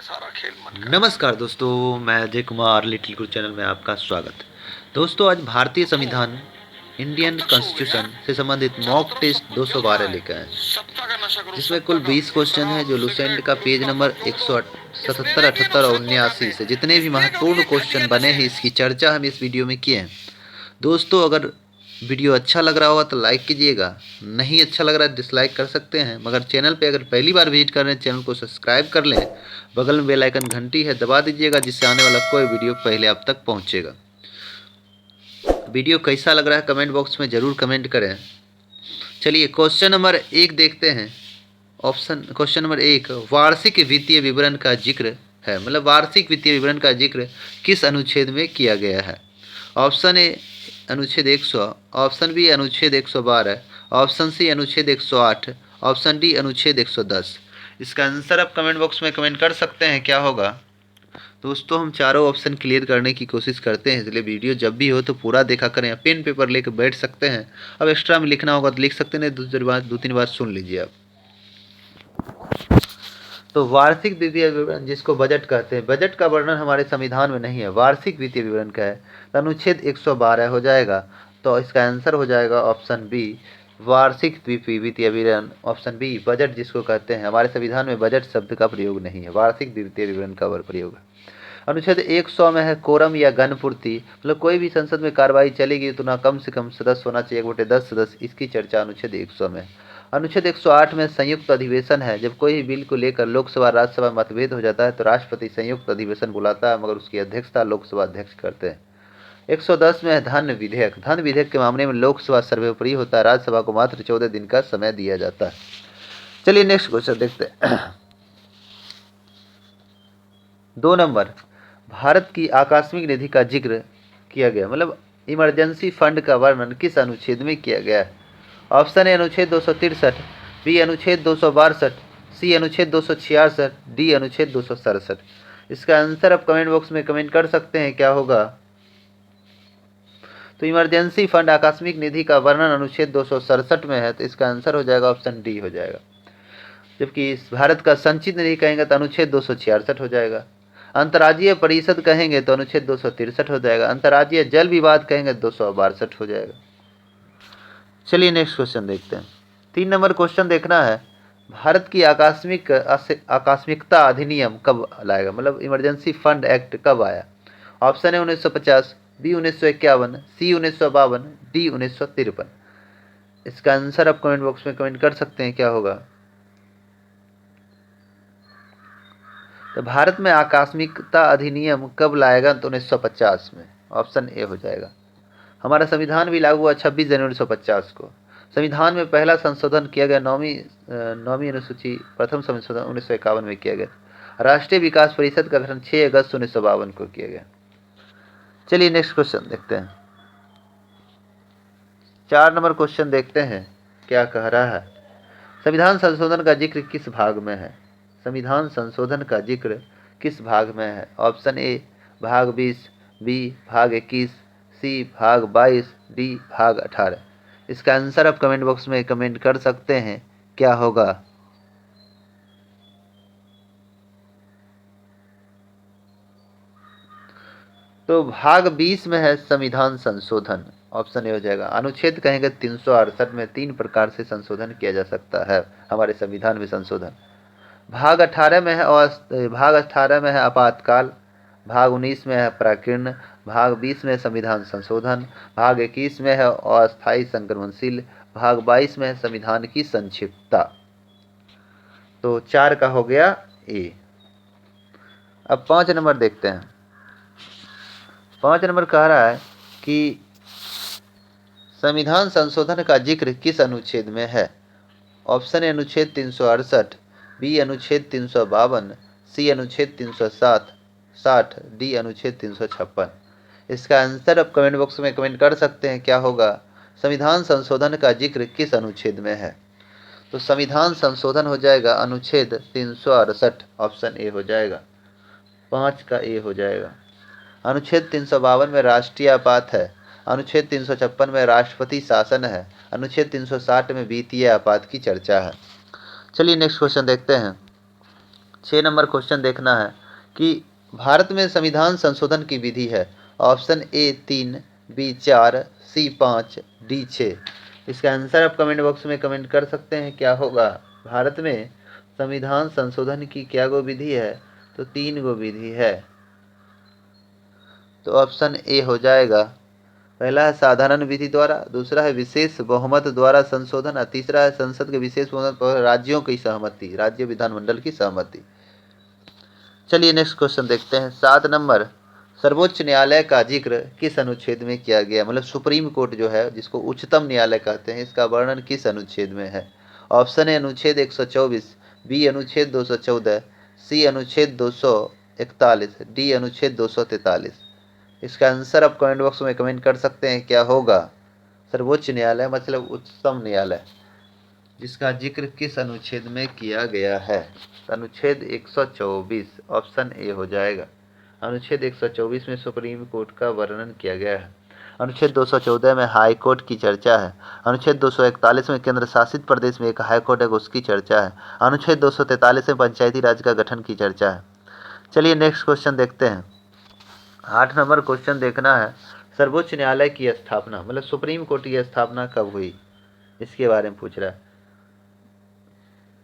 सारा खेल मन का। नमस्कार दोस्तों, मैं अजय कुमार लिटिल गुरु चैनल में आपका स्वागत। दोस्तों, आज भारतीय संविधान कब इंडियन तक सोओगे यार? कॉन्स्टिट्यूशन से संबंधित चारों मॉक तरफ टेस्ट सब कुछ जल रहा 212 है। लेकर आए हैं, सत्ता का नशा करो, जिसमें सत्ता कुल का। 20 क्वेश्चन है, शराब, जो लुसेंट सिगरेट, का पेज मुर्गा, नंबर बंदूक दो। किसने 177, नहीं दिए 78 और नुस्रत को 79 जाने? से जितने भी किसने महत्वपूर्ण गौरी कह क्वेश्चन दिया बने हैं, नशे? इसकी चर्चा हम इस वीडियो में किए हैं। दोस्तों, अगर वीडियो अच्छा लग रहा होगा तो लाइक कीजिएगा, नहीं अच्छा लग रहा है डिसलाइक कर सकते हैं, मगर चैनल पे अगर पहली बार विजिट कर रहे हैं चैनल को सब्सक्राइब कर लें। बगल में बेल आइकन घंटी है, दबा दीजिएगा, जिससे आने वाला कोई वीडियो पहले आप तक पहुंचेगा। वीडियो कैसा लग रहा है कमेंट बॉक्स में ज़रूर कमेंट करें। चलिए क्वेश्चन नंबर 1 देखते हैं। क्वेश्चन नंबर 1, वार्षिक वित्तीय विवरण का जिक्र है, मतलब वार्षिक वित्तीय विवरण का जिक्र किस अनुच्छेद में किया गया है? ऑप्शन ए अनुच्छेद 100, ऑप्शन बी अनुच्छेद 112, ऑप्शन सी अनुच्छेद 108, ऑप्शन डी अनुच्छेद 110। इसका आंसर आप कमेंट बॉक्स में कमेंट कर सकते हैं, क्या होगा? दोस्तों, हम चारों ऑप्शन क्लियर करने की कोशिश करते हैं, इसलिए वीडियो जब भी हो तो पूरा देखा करें। या पेन पेपर लेकर बैठ सकते हैं, अब एक्स्ट्रा में लिखना होगा तो लिख सकते हैं, दूसरी बार 2-3 बार सुन लीजिए आप। तो वार्षिक वित्तीय विवरण, जिसको बजट कहते हैं, बजट का वर्णन हमारे संविधान में नहीं है। वार्षिक वित्तीय विवरण का है तो अनुच्छेद 112 हो जाएगा। तो इसका आंसर हो जाएगा ऑप्शन बी, वार्षिक वित्तीय विवरण। ऑप्शन बी, बजट जिसको कहते हैं, हमारे संविधान में बजट शब्द का प्रयोग नहीं है, वार्षिक वित्तीय विवरण का प्रयोग है। अनुच्छेद 100 में है कोरम या गणपूर्ति, मतलब कोई भी संसद में कार्रवाई चलेगी तो ना कम से कम सदस्य होना चाहिए, 1/10 सदस्य, इसकी चर्चा अनुच्छेद 100 में। अनुच्छेद 108 में संयुक्त अधिवेशन है, जब कोई भी बिल को लेकर लोकसभा राज्यसभा मतभेद हो जाता है तो राष्ट्रपति संयुक्त अधिवेशन बुलाता है, मगर उसकी अध्यक्षता लोकसभा अध्यक्ष करते हैं। 110 में है धन विधेयक। धन विधेयक के मामले में लोकसभा सर्वोपरि होता है, राज्यसभा को मात्र 14 दिन का समय दिया जाता है। चलिए नेक्स्ट क्वेश्चन देखते हैं। 2 नंबर, भारत की आकस्मिक निधि का जिक्र किया गया, मतलब इमरजेंसी फंड का वर्णन किस अनुच्छेद में किया गया है? ऑप्शन ए अनुच्छेद 263, बी अनुच्छेद 262, सी अनुच्छेद 266, डी अनुच्छेद 267। इसका आंसर आप कमेंट बॉक्स में कमेंट कर सकते हैं, क्या होगा? तो इमरजेंसी फंड आकस्मिक निधि का वर्णन अनुच्छेद 267 में है, तो इसका आंसर हो जाएगा ऑप्शन डी हो जाएगा। जबकि इस भारत का संचित निधि कहेंगे तो अनुच्छेद 266 हो जाएगा। अंतर्राज्यीय परिषद कहेंगे तो अनुच्छेद 263 हो जाएगा। अंतर्राज्यीय जल विवाद कहेंगे तो 262 हो जाएगा। चलिए नेक्स्ट क्वेश्चन देखते हैं। 3 नंबर क्वेश्चन देखना है, भारत की आकस्मिकता अधिनियम कब लाएगा, मतलब इमरजेंसी फंड एक्ट कब आया? ऑप्शन है 1950, बी 1951, सी 1952, डी 1953। इसका आंसर आप कमेंट बॉक्स में कमेंट कर सकते हैं, क्या होगा? तो भारत में आकस्मिकता अधिनियम कब लाएगा? तो 1950 में। ऑप्शन ए हो जाएगा। हमारा संविधान भी लागू हुआ 26 जनवरी 1950 को। संविधान में पहला संशोधन किया गया नौवीं अनुसूची प्रथम संशोधन 1951 में किया गया। राष्ट्रीय विकास परिषद का गठन 6 अगस्त 1952 को किया गया। चलिए नेक्स्ट क्वेश्चन देखते हैं। 4 नंबर क्वेश्चन देखते हैं, क्या कह रहा है? संविधान संशोधन का जिक्र किस भाग में है? संविधान संशोधन का जिक्र किस भाग में है? ऑप्शन ए भाग 20, बी भाग 21, सी भाग 22, डी भाग 18। इसका आंसर आप कमेंट बॉक्स में कमेंट कर सकते हैं, क्या होगा? तो भाग 20 में है संविधान संशोधन। ऑप्शन ए हो जाएगा। अनुच्छेद कहेंगे 368 में 3 प्रकार से संशोधन किया जा सकता है हमारे संविधान में संशोधन। भाग 18 में है आपातकाल, भाग 19 में है प्राकीर्ण, भाग 20 में संविधान संशोधन, भाग 21 में है अस्थायी संक्रमणशील, भाग 22 में है संविधान की संक्षिप्तता। तो 4 का हो गया ए। अब 5 नंबर देखते हैं। 5 नंबर कह रहा है कि संविधान संशोधन का जिक्र किस अनुच्छेद में है? ऑप्शन ए अनुच्छेद 368, बी अनुच्छेद 352, सी अनुच्छेद 360, डी अनुच्छेद 356। इसका आंसर आप कमेंट बॉक्स में कमेंट कर सकते हैं, क्या होगा? संविधान संशोधन का जिक्र किस अनुच्छेद में है? तो संविधान संशोधन हो जाएगा अनुच्छेद 368। ऑप्शन ए हो जाएगा। 5 का ए हो जाएगा। अनुच्छेद 352 में राष्ट्रीय आपात है, अनुच्छेद 356 में राष्ट्रपति शासन है, अनुच्छेद 360 में वित्तीय आपात की चर्चा है। चलिए नेक्स्ट क्वेश्चन देखते हैं। 6 नंबर क्वेश्चन देखना है कि भारत में संविधान संशोधन की विधि है। Option A 3, B 4, C 5, D 6। इसका आंसर आप कमेंट बॉक्स में कमेंट कर सकते हैं, क्या होगा। भारत में संविधान संशोधन की क्या गो विधि है, तो 3 गो विधि है। तो ऑप्शन ए हो जाएगा। पहला है साधारण विधि द्वारा, दूसरा है विशेष बहुमत द्वारा संशोधन और तीसरा है संसद के विशेष बहुमत पर राज्यों की सहमति, राज्य विधानमंडल की सहमति। चलिए नेक्स्ट क्वेश्चन देखते हैं। 7 नंबर, सर्वोच्च न्यायालय का जिक्र किस अनुच्छेद में किया गया, मतलब सुप्रीम कोर्ट जो है जिसको उच्चतम न्यायालय कहते हैं, इसका वर्णन किस अनुच्छेद में है। ऑप्शन ए अनुच्छेद 124, बी अनुच्छेद 214, सी अनुच्छेद 241, डी अनुच्छेद 243। इसका आंसर आप कमेंट बॉक्स में कमेंट कर सकते हैं, क्या होगा। सर्वोच्च न्यायालय मतलब उच्चतम न्यायालय, जिसका जिक्र किस अनुच्छेद में किया गया है। अनुच्छेद 124 ऑप्शन ए हो जाएगा। अनुच्छेद 124 में सुप्रीम कोर्ट का वर्णन किया गया है। अनुच्छेद 214 में हाई कोर्ट की चर्चा है। अनुच्छेद 241 में केंद्र शासित प्रदेश में एक हाई कोर्ट है, उसकी चर्चा है। अनुच्छेद 243 में पंचायती राज का गठन की चर्चा है। चलिए नेक्स्ट क्वेश्चन देखते हैं। 8 नंबर क्वेश्चन देखना है। सर्वोच्च न्यायालय की स्थापना, मतलब सुप्रीम कोर्ट की स्थापना कब हुई, इसके बारे में पूछ रहा है।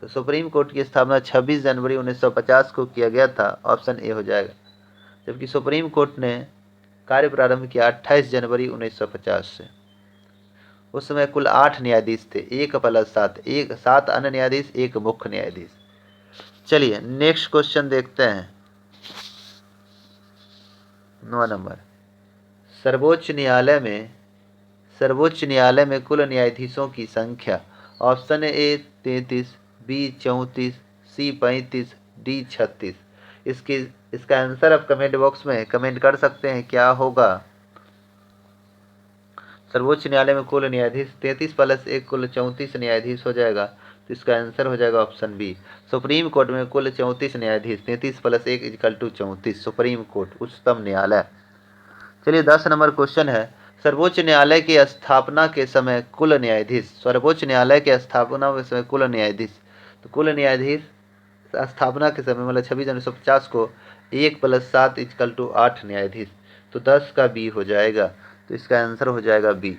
तो सुप्रीम कोर्ट की स्थापना 26 जनवरी 1950 को किया गया था। ऑप्शन ए हो जाएगा। जबकि सुप्रीम कोर्ट ने कार्य प्रारंभ किया 28 जनवरी 1950 से। उस समय कुल 8 न्यायाधीश थे, 1+7 अन्य न्यायाधीश, 1 मुख्य न्यायाधीश। चलिए नेक्स्ट क्वेश्चन देखते हैं। 9 नंबर, सर्वोच्च न्यायालय में कुल न्यायाधीशों की संख्या। Option A 33, B 34, C 35, D 36। इसका आंसर आप कमेंट बॉक्स में कमेंट कर सकते हैं, क्या होगा। सर्वोच्च न्यायालय में कुल न्यायाधीश 33+1 कुल 34 न्यायाधीश हो जाएगा। तो इसका आंसर हो जाएगा ऑप्शन बी। सुप्रीम कोर्ट में कुल 34 न्यायाधीश, 33+1 = 34। सुप्रीम कोर्ट उच्चतम न्यायालय। चलिए 10 नंबर क्वेश्चन है। सर्वोच्च न्यायालय की स्थापना के समय कुल न्यायाधीश, सर्वोच्च न्यायालय के स्थापना के समय कुल न्यायाधीश, तो कुल न्यायाधीश स्थापना के समय मतलब 26 जनवरी 1950 को 1+7 = 8 न्यायाधीश। तो 10 का बी हो जाएगा। तो इसका आंसर हो जाएगा बी।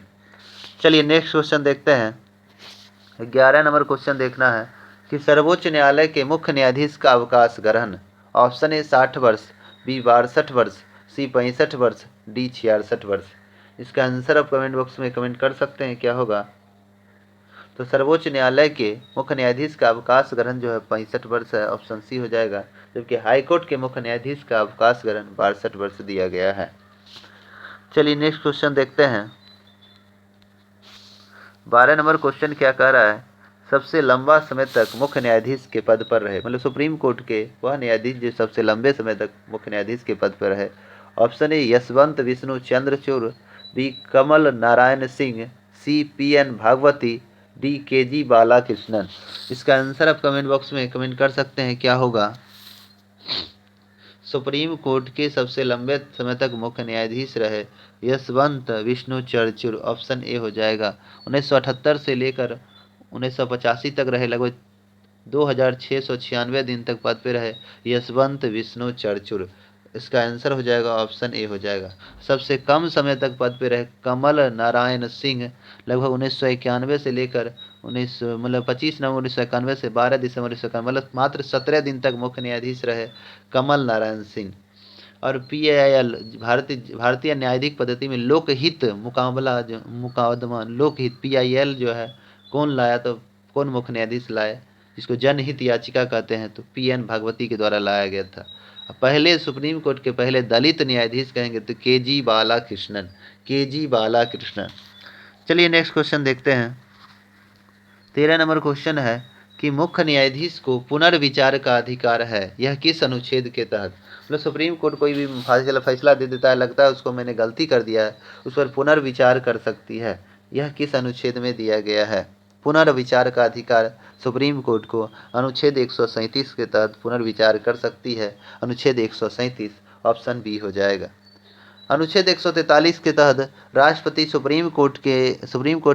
चलिए नेक्स्ट क्वेश्चन देखते हैं। 11 नंबर क्वेश्चन देखना है कि सर्वोच्च न्यायालय के मुख्य न्यायाधीश का अवकाश ग्रहण। ऑप्शन ए 60 वर्ष, बी 62 वर्ष, सी 65 वर्ष, डी 66 वर्ष। इसका आंसर आप कमेंट बॉक्स में कमेंट कर सकते हैं, क्या होगा। तो सर्वोच्च न्यायालय के मुख्य न्यायाधीश का अवकाश ग्रहण जो है 65 वर्ष है, ऑप्शन सी हो जाएगा। जबकि हाईकोर्ट के मुख्य न्यायाधीश का अवकाश ग्रहण 62 वर्ष दिया गया है। चलिए नेक्स्ट क्वेश्चन देखते हैं। 12 नंबर क्वेश्चन क्या कह रहा है, सबसे लंबा समय तक मुख्य न्यायाधीश के पद पर रहे, मतलब सुप्रीम कोर्ट के वह न्यायाधीश जो सबसे लंबे समय तक मुख्य न्यायाधीश के पद पर रहे। Option A Yashwant Vishnu Chandrachud, B Kamal Narayan Singh, C PN Bhagwati, D KG Balakrishnan. इसका आंसर आप कमेंट बॉक्स में कमेंट कर सकते हैं, क्या होगा। सुप्रीम कोर्ट के सबसे लंबे समय तक मुख्य न्यायाधीश रहे यशवंत विष्णु चंद्रचूड़। ऑप्शन ए हो जाएगा। 1978 से लेकर 1985 तक रहे, लगभग 2696 दिन तक पद पे रहे यशवंत विष्णु चंद्रचूड़। इसका आंसर हो जाएगा ऑप्शन ए हो जाएगा। सबसे कम समय तक पद पे रहे कमल नारायण सिंह, लगभग 1991 से लेकर 25 नवंबर 1991 से 12 दिसंबर 1991, मतलब मात्र 17 दिन तक मुख्य न्यायाधीश रहे कमल नारायण सिंह। और PIL भारतीय न्यायाधिक पद्धति में लोकहित मुकदमा लोकहित PIL जो है कौन लाया, तो कौन मुख्य न्यायाधीश लाए, जिसको जनहित याचिका कहते हैं, तो PN भागवती के द्वारा लाया गया था। पहले सुप्रीम कोर्ट के पहले दलित न्यायाधीश कहेंगे तो KG बालाकृष्णन। चलिए नेक्स्ट क्वेश्चन देखते हैं। 13 नंबर क्वेश्चन है कि मुख्य न्यायाधीश को पुनर्विचार का अधिकार है, यह किस अनुच्छेद के तहत। मतलब सुप्रीम कोर्ट कोई भी फैसला दे देता है, लगता है उसको मैंने गलती कर दिया है, उस पर पुनर्विचार कर सकती है, यह किस अनुच्छेद में दिया गया है। पुनर्विचार का अधिकार सुप्रीम कोर्ट को अनुच्छेद 137 के तहत पुनर्विचार कर सकती है। अनुच्छेद 137 ऑप्शन बी हो जाएगा। अनुच्छेद 143 के तहत राष्ट्रपति सुप्रीम कोर्ट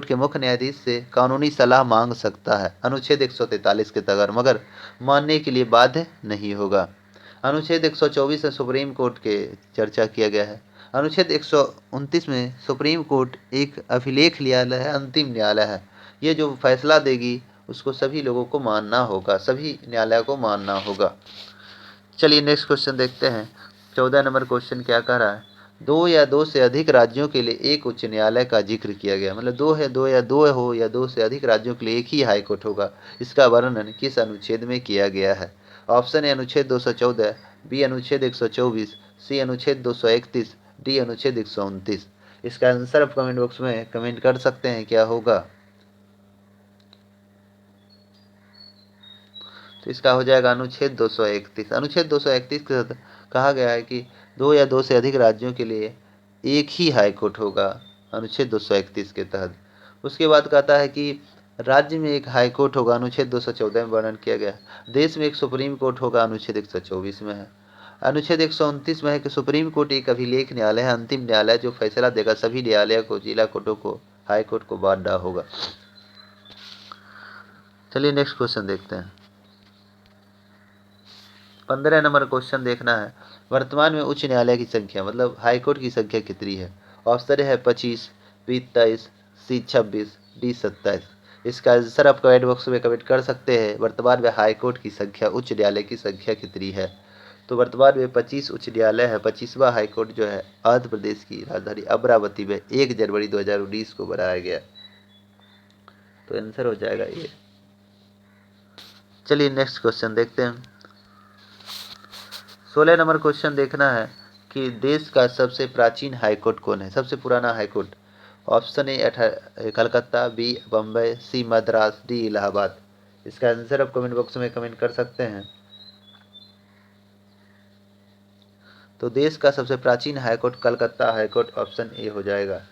के मुख्य न्यायाधीश से कानूनी सलाह मांग सकता है। अनुच्छेद 143 के तहत, मगर मानने के लिए बाध्य नहीं होगा। अनुच्छेद 124 में सुप्रीम कोर्ट के चर्चा किया गया है। अनुच्छेद 129 में सुप्रीम कोर्ट एक अभिलेख न्यायालय है, अंतिम न्यायालय है। ये जो फैसला देगी उसको सभी लोगों को मानना होगा, सभी न्यायालय को मानना होगा। चलिए नेक्स्ट क्वेश्चन देखते हैं। 14 नंबर क्वेश्चन क्या कह रहा है? दो या दो से अधिक राज्यों के लिए एक उच्च न्यायालय का जिक्र किया गया। मतलब दो है, दो या दो से अधिक राज्यों के लिए एक ही हाई कोर्ट होगा। इसका वर्णन किस अनुच्छेद में किया गया है? ऑप्शन ए अनुच्छेद 214, बी अनुच्छेद 124, सी अनुच्छेद 231, डी अनुच्छेद 129। इसका आंसर आप कमेंट बॉक्स में कमेंट कर सकते हैं, क्या होगा? तो इसका हो जाएगा अनुच्छेद 231। अनुच्छेद 231 के तहत कहा गया है कि दो या दो से अधिक राज्यों के लिए एक ही हाई कोर्ट होगा, अनुच्छेद 231 के तहत। उसके बाद कहता है कि राज्य में एक हाई कोर्ट होगा, अनुच्छेद 214 में वर्णन किया गया। देश में एक सुप्रीम कोर्ट होगा, अनुच्छेद 124 में है। अनुच्छेद 129 में है कि सुप्रीम कोर्ट एक अभिलेख न्यायालय है, अंतिम न्यायालय जो फैसला देगा सभी न्यायालय को, जिला कोर्टों को, हाई कोर्ट को बांटा होगा। चलिए नेक्स्ट क्वेश्चन देखते हैं। 15 नंबर क्वेश्चन देखना है। वर्तमान में उच्च न्यायालय की संख्या, मतलब हाई कोर्ट की संख्या कितनी है? ऑप्शन है 25, बी 23, सी 26, डी 27। इसका आंसर आप कमेंट बॉक्स में कमेंट कर सकते हैं। वर्तमान में हाई कोर्ट की संख्या, उच्च न्यायालय की संख्या कितनी है? तो वर्तमान में 25 उच्च न्यायालय है। 25वां हाई कोर्ट जो है आंध्र प्रदेश की राजधानी अमरावती में 1 जनवरी 2019 को बनाया गया। तो आंसर हो जाएगा ये। चलिए नेक्स्ट क्वेश्चन देखते हैं। 16 नंबर क्वेश्चन देखना है कि देश का सबसे प्राचीन हाई कोर्ट कौन है? सबसे पुराना high court. Option A Calcutta, B Bombay, C Madras, D Allahabad. इसका आंसर आप कमेंट बॉक्स में कमेंट कर सकते हैं। तो देश का सबसे प्राचीन high court Calcutta high court, option ए हो जाएगा।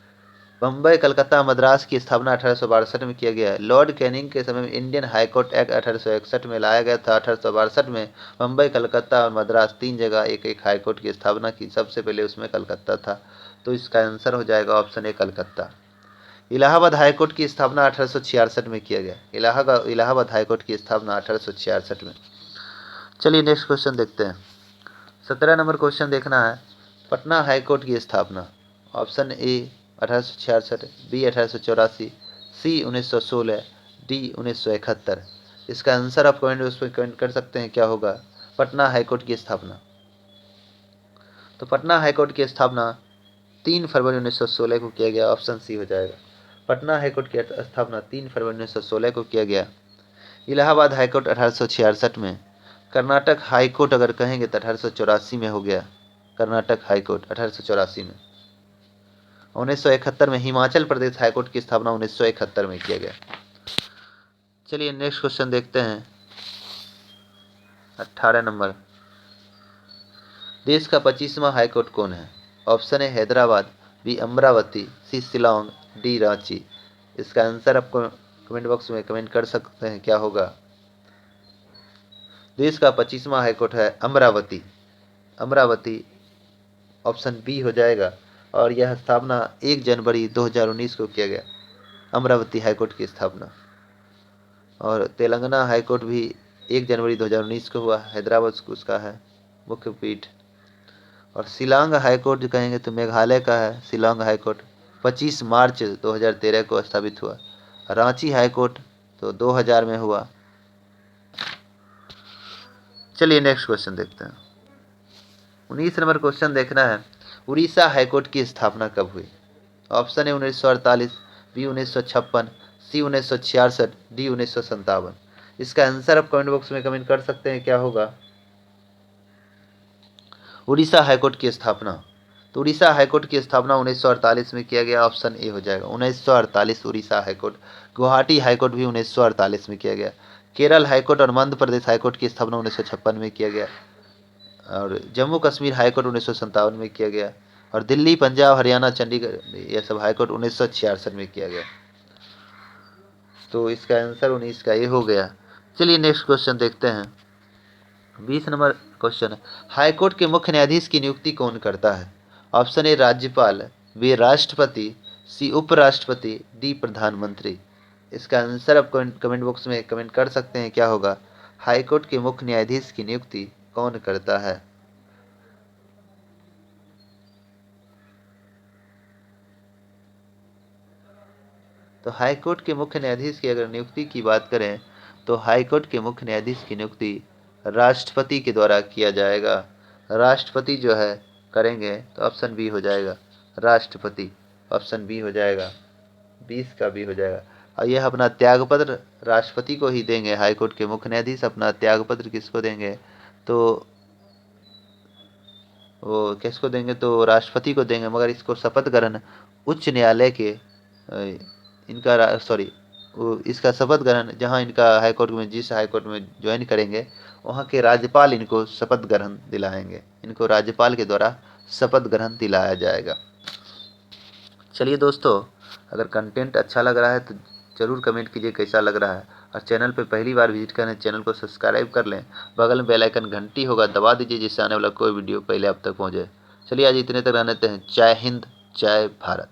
बम्बई, कलकत्ता, मद्रास की स्थापना 1862 में किया गया है। लॉर्ड कैनिंग के समय में इंडियन हाई कोर्ट एक्ट 1861 में लाया गया था। 1862 में बम्बई, कलकत्ता और मद्रास 3 जगह एक एक हाई कोर्ट की स्थापना की। सबसे पहले उसमें कलकत्ता था। तो इसका आंसर हो जाएगा option A Calcutta. Allahabad high court की स्थापना 1866 में किया गया। इलाहाबाद हाई कोर्ट की स्थापना 1866 में। चलिए नेक्स्ट क्वेश्चन देखते हैं। 17 नंबर क्वेश्चन देखना है। पटना हाई कोर्ट की स्थापना। Option A 1866, B 1884, C 1916, D 1971। इसका आंसर आप कमेंट बॉक्स में कमेंट कर सकते हैं, क्या होगा? पटना हाई कोर्ट की स्थापना। तो पटना हाई कोर्ट की स्थापना 3 फरवरी 1916 को किया गया। ऑप्शन सी हो जाएगा। पटना हाई कोर्ट की स्थापना 3 फरवरी 1916 को किया गया। इलाहाबाद हाई कोर्ट 1866 में। कर्नाटक हाई कोर्ट अगर कहेंगे तो 1884 में हो गया। कर्नाटक हाई कोर्ट 1884 में। 1971 में हिमाचल प्रदेश हाई कोर्ट की स्थापना 1971 में किया गया। चलिए नेक्स्ट क्वेश्चन देखते हैं। 18 नंबर। देश का 25वां हाई कोर्ट कौन है? Option A Hyderabad, B Amravati, C Shillong, D Ranchi. इसका आंसर आपको कमेंट बॉक्स में कमेंट कर सकते हैं, क्या होगा? देश का 25वां हाई कोर्ट है अमरावती। अमरावती ऑप्शन बी हो जाएगा। और यह स्थापना 1 जनवरी 2019 को किया गया। अमरावती हाई कोर्ट की स्थापना। और तेलंगाना हाई कोर्ट भी 1 जनवरी 2019 को हुआ। हैदराबाद उसका है मुख्य पीठ। और शिलांग हाई कोर्ट जो कहेंगे तो मेघालय का है। शिलांग हाई कोर्ट 25 मार्च 2013 को स्थापित हुआ। रांची हाई कोर्ट तो 2000 में हुआ। चलिए नेक्स्ट क्वेश्चन देखते हैं। 19 नंबर क्वेश्चन देखना है। उड़ीसा हाई कोर्ट की स्थापना कब हुई? Option A 1948, B 1956, C 1966, D 1957। इसका आंसर आप कमेंट बॉक्स में कमेंट कर सकते हैं, क्या होगा? उड़ीसा हाईकोर्ट की स्थापना। तो उड़ीसा हाईकोर्ट की स्थापना 1948 में किया गया। ऑप्शन ए हो जाएगा 1948 उड़ीसा हाईकोर्ट। गुवाहाटी हाईकोर्ट भी 1948 में किया गया। केरल हाईकोर्ट और मध्य प्रदेश हाईकोर्ट की स्थापना 1956 में किया गया। और जम्मू कश्मीर हाईकोर्ट 1957 में किया गया। और दिल्ली, पंजाब, हरियाणा, चंडीगढ़ ये सब हाईकोर्ट 1966 में किया गया। तो इसका आंसर 19 का ये हो गया। चलिए नेक्स्ट क्वेश्चन देखते हैं। 20 नंबर क्वेश्चन है। हाईकोर्ट के मुख्य न्यायाधीश की नियुक्ति कौन करता है? ऑप्शन ए राज्यपाल, बी राष्ट्रपति, सी उपराष्ट्रपति, डी प्रधानमंत्री। इसका आंसर आप कमेंट बॉक्स में कमेंट कर सकते हैं क्या होगा। हाईकोर्ट के मुख्य न्यायाधीश की नियुक्ति कौन करता है? तो हाईकोर्ट के मुख्य न्यायाधीश की अगर नियुक्ति की बात करें तो हाईकोर्ट के मुख्य न्यायाधीश की नियुक्ति राष्ट्रपति के द्वारा किया जाएगा। राष्ट्रपति जो है करेंगे, तो ऑप्शन बी हो जाएगा राष्ट्रपति। ऑप्शन बी हो जाएगा, 20 का बी हो जाएगा। और यह अपना त्यागपत्र राष्ट्रपति को ही देंगे। हाईकोर्ट के मुख्य न्यायाधीश अपना त्यागपत्र किसको देंगे? तो वो किसको देंगे? तो राष्ट्रपति को देंगे। मगर इसको शपथ ग्रहण उच्च न्यायालय के इनका सॉरी इसका शपथ ग्रहण जहां इनका हाईकोर्ट में, जिस हाईकोर्ट में ज्वाइन करेंगे वहां के राज्यपाल इनको शपथ ग्रहण दिलाएंगे। इनको राज्यपाल के द्वारा शपथ ग्रहण दिलाया जाएगा। चलिए दोस्तों, अगर कंटेंट अच्छा लग रहा है तो ज़रूर कमेंट कीजिए कैसा लग रहा है। और चैनल पे पहली बार विजिट करें, चैनल को सब्सक्राइब कर लें। बगल में बेल आइकन घंटी होगा, दबा दीजिए जिससे आने वाला कोई वीडियो पहले आप तक पहुंचे। चलिए आज इतने तक रहने देते हैं। जय हिंद, जय भारत।